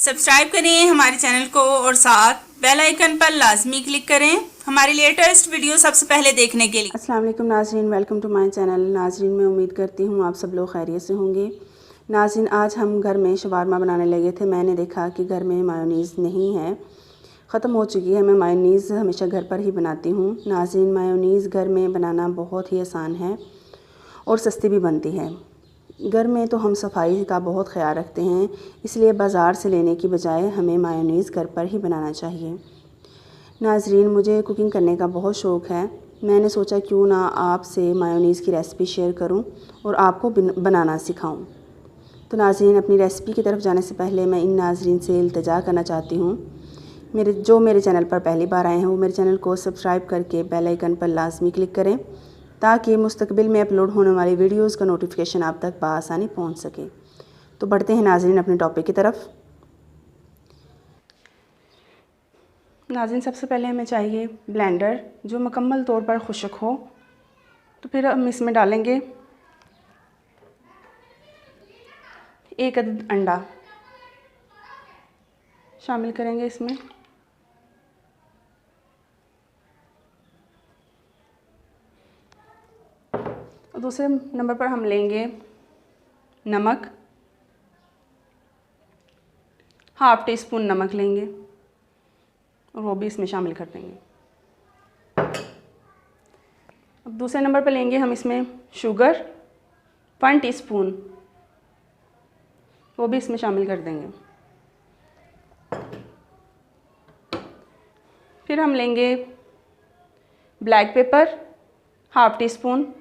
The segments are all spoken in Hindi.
सब्सक्राइब करें हमारे चैनल को और साथ बेल आइकन पर लाजमी क्लिक करें हमारी लेटेस्ट वीडियो सबसे पहले देखने के लिए। अस्सलाम वालेकुम नाज़रीन, वेलकम टू माय चैनल। नाज़रीन, मैं उम्मीद करती हूँ आप सब लोग खैरियत से होंगे। नाज़रीन, आज हम घर में शवारमा बनाने लगे थे। मैंने देखा कि घर में मायोनीज़ नहीं है, ख़त्म हो चुकी है। मैं मायोनीज़ हमेशा घर पर ही बनाती हूँ। नाज़रीन, मायोनीज़ घर में बनाना बहुत ही आसान है और सस्ती भी बनती है। घर में तो हम सफाई का बहुत ख्याल रखते हैं, इसलिए बाज़ार से लेने की बजाय हमें मायोनीज़ घर पर ही बनाना चाहिए। नाज़रीन, मुझे कुकिंग करने का बहुत शौक़ है। मैंने सोचा क्यों ना आपसे मायोनीज़ की रेसिपी शेयर करूं और आपको बनाना सिखाऊं। तो नाज़रीन, अपनी रेसिपी की तरफ जाने से पहले मैं इन नाज़रीन से इल्तिजा करना चाहती हूं, मेरे चैनल पर पहली बार आए हैं वो मेरे चैनल को सब्सक्राइब करके बेल आइकन पर लाजमी क्लिक करें, ताकि मुस्तकबिल में अपलोड होने वाली वीडियोज़ का नोटिफिकेशन आप तक बआसानी पहुँच सके। तो बढ़ते हैं नाज़रीन अपने टॉपिक की तरफ। नाज़रीन, सबसे पहले हमें चाहिए ब्लेंडर जो मुकम्मल तौर पर खुश्क हो। तो फिर हम इसमें डालेंगे 1 अदद अंडा शामिल करेंगे इसमें। और दूसरे नंबर पर हम लेंगे नमक, हाफ़ टी स्पून नमक लेंगे और वो भी इसमें शामिल कर देंगे। अब दूसरे नंबर पर लेंगे हम इसमें शुगर 1 टीस्पून, वो भी इसमें शामिल कर देंगे। फिर हम लेंगे black pepper half tea spoon,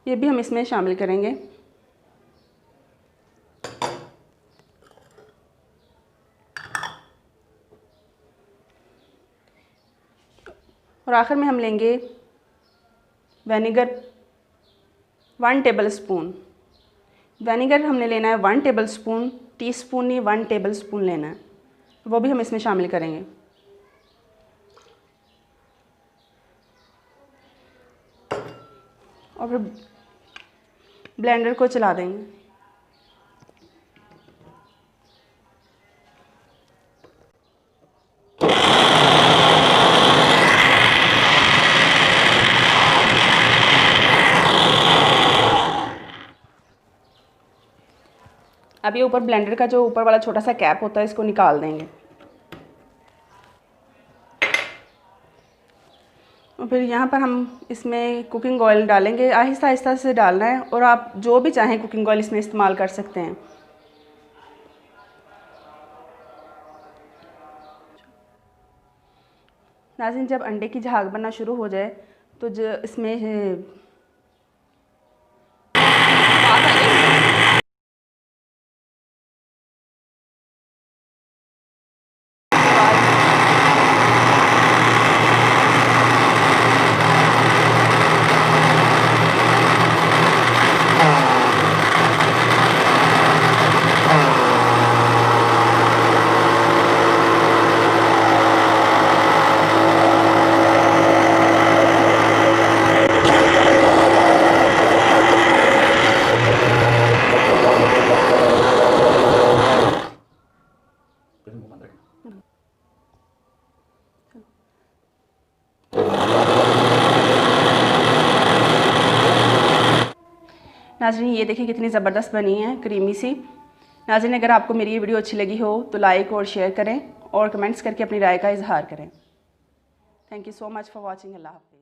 ये भी हम इसमें शामिल करेंगे। और आखिर में हम लेंगे विनेगर 1 टेबल स्पून। विनेगर हमने लेना है 1 टेबल स्पून, टीस्पून नहीं 1 टेबल स्पून लेना है, वो भी हम इसमें शामिल करेंगे। और फिर ब्लेंडर को चला देंगे। अब ये ऊपर ब्लेंडर का जो ऊपर वाला छोटा सा कैप होता है इसको निकाल देंगे। और फिर यहाँ पर हम इसमें कुकिंग ऑयल डालेंगे। आहिस्ता आहिस्ता से डालना है और आप जो भी चाहें कुकिंग ऑयल इसमें इस्तेमाल कर सकते हैं। नाज़रीन, जब अंडे की झाग बनना शुरू हो जाए तो इसमें नाज़रीन, ये देखिए कितनी ज़बरदस्त बनी है, क्रीमी सी। नाज़रीन, अगर आपको मेरी ये वीडियो अच्छी लगी हो तो लाइक और शेयर करें और कमेंट्स करके अपनी राय का इजहार करें। Thank you so much for watching. अल्लाह हाफ़िज़।